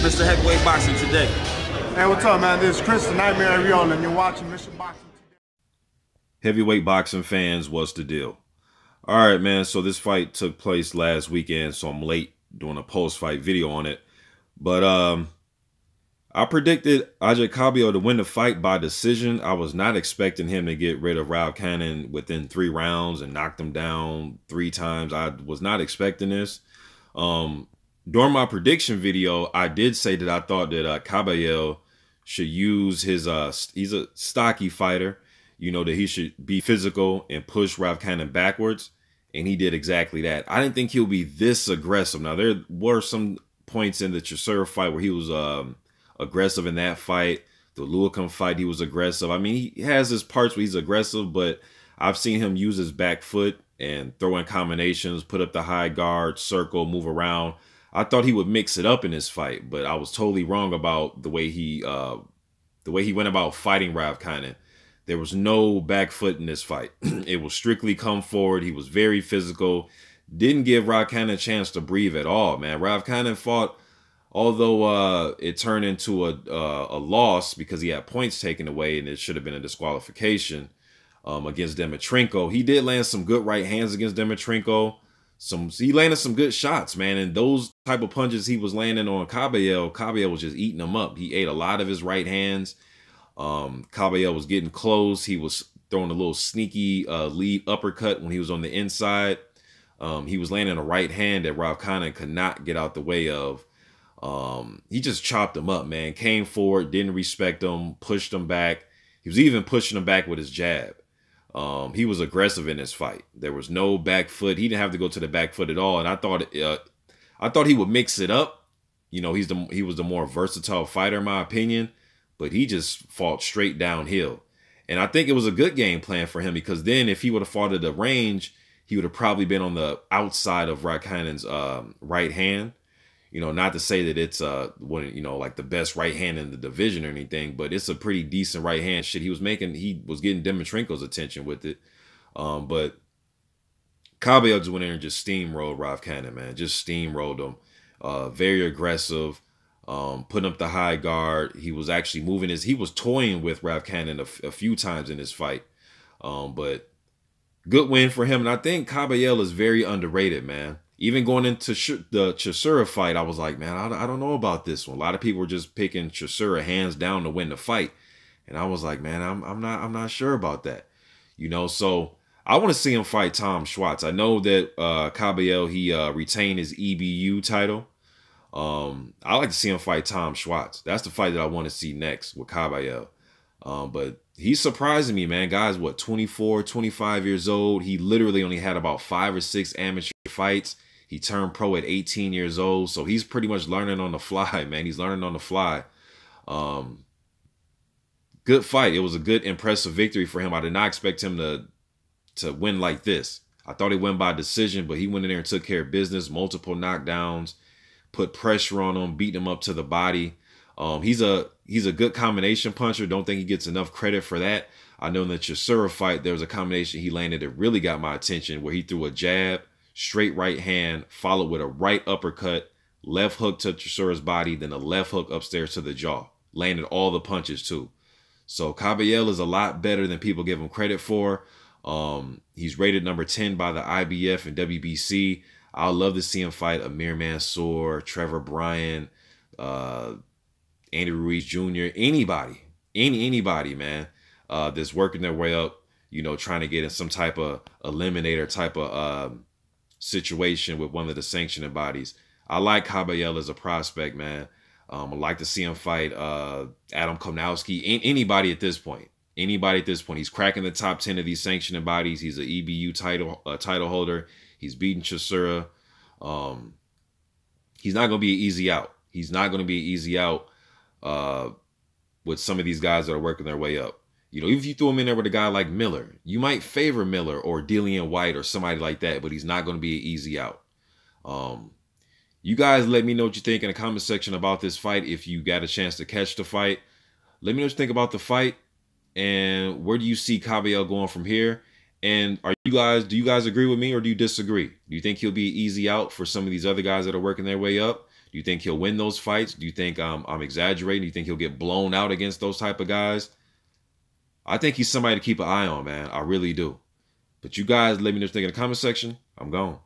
Mr. Heavyweight Boxing today. Hey, what's up, man? This is Chris, the Nightmare Ariola, and you're watching Mr. Boxing Today. Heavyweight boxing fans, what's the deal? All right, man. So this fight took place last weekend, so I'm late doing a post-fight video on it. But I predicted Agit Kabayel to win the fight by decision. I was not expecting him to get rid of Rovacanin within 3 rounds and knocked him down 3 times. I was not expecting this. During my prediction video, I did say that I thought that Kabayel should use his, he's a stocky fighter, you know, that he should be physical and push Rovacanin backwards. And he did exactly that. I didn't think he'll be this aggressive. Now, there were some points in the Chisora fight where he was aggressive in that fight. The Rovacanin fight, he was aggressive. I mean, he has his parts where he's aggressive, but I've seen him use his back foot and throw in combinations, put up the high guard, circle, move around. I thought he would mix it up in this fight, but I was totally wrong about the way he went about fighting Rovacanin. There was no back foot in this fight. It was strictly come forward. He was very physical. Didn't give Rovacanin a chance to breathe at all, man. Rovacanin fought, although it turned into a loss because he had points taken away and it should have been a disqualification against Dimitrenko. He did land some good right hands against Dimitrenko. He landed some good shots, man. And those type of punches he was landing on Kabayel was just eating them up. He ate a lot of his right hands. Kabayel was getting close. He was throwing a little sneaky lead uppercut when he was on the inside. He was landing a right hand that Rovacanin could not get out the way of. He just chopped him up, man. Came forward, didn't respect him, pushed him back. He was even pushing him back with his jab. He was aggressive in this fight. There was no back foot. He didn't have to go to the back foot at all. And I thought he would mix it up. You know, he was the more versatile fighter, in my opinion. But he just fought straight downhill. And I think it was a good game plan for him because then if he would have fought at the range, he would have probably been on the outside of Rovacanin's right hand. You know, not to say that it's like the best right hand in the division or anything, but it's a pretty decent right hand. Shit, he was getting Dimitrenko's attention with it. But Kabayel just went in and just steamrolled Rovacanin, man. Just steamrolled him. Very aggressive. Putting up the high guard. He was actually moving he was toying with Rovacanin a few times in this fight. But good win for him. And I think Kabayel is very underrated, man. Even going into the Chisora fight, I was like, man, I don't know about this one. A lot of people were just picking Chisora hands down to win the fight. And I was like, man, I'm not sure about that. You know, so I want to see him fight Tom Schwartz. I know that Kabayel, he retained his EBU title. I like to see him fight Tom Schwartz. That's the fight that I want to see next with Kabayel. But he's surprising me, man. Guy's what, 24, 25 years old. He literally only had about 5 or 6 amateur fights. He turned pro at 18 years old. So he's pretty much learning on the fly, man. He's learning on the fly. Good fight. It was a good, impressive victory for him. I did not expect him to win like this. I thought he won by decision, but he went in there and took care of business. Multiple knockdowns, put pressure on him, beat him up to the body. He's a good combination puncher. Don't think he gets enough credit for that. I know in the Chisora fight, there was a combination he landed that really got my attention where he threw a jab, straight right hand, followed with a right uppercut, left hook to Chisora's body, then a left hook upstairs to the jaw. Landed all the punches too. So Kabayel is a lot better than people give him credit for. He's rated number 10 by the IBF and WBC. I'd love to see him fight Amir Mansour, Trevor Bryan, Andy Ruiz Jr., anybody, man, that's working their way up, you know, trying to get in some type of eliminator type of situation with one of the sanctioning bodies. I like Kabayel as a prospect, man. I'd like to see him fight Adam Konowski, anybody at this point. Anybody at this point. He's cracking the top 10 of these sanctioning bodies. He's an EBU title holder. He's beating Chisora. He's not going to be an easy out. He's not going to be an easy out with some of these guys that are working their way up. You know, even if you threw him in there with a guy like Miller, you might favor Miller or Dillian White or somebody like that, but he's not going to be an easy out. You guys let me know what you think in the comment section about this fight. If you got a chance to catch the fight, let me know what you think about the fight and where do you see Kabayel going from here? And do you guys agree with me or do you disagree? Do you think he'll be easy out for some of these other guys that are working their way up? Do you think he'll win those fights? Do you think I'm exaggerating? Do you think he'll get blown out against those type of guys? I think he's somebody to keep an eye on, man. I really do. But you guys let me know what you think in the comment section. I'm gone.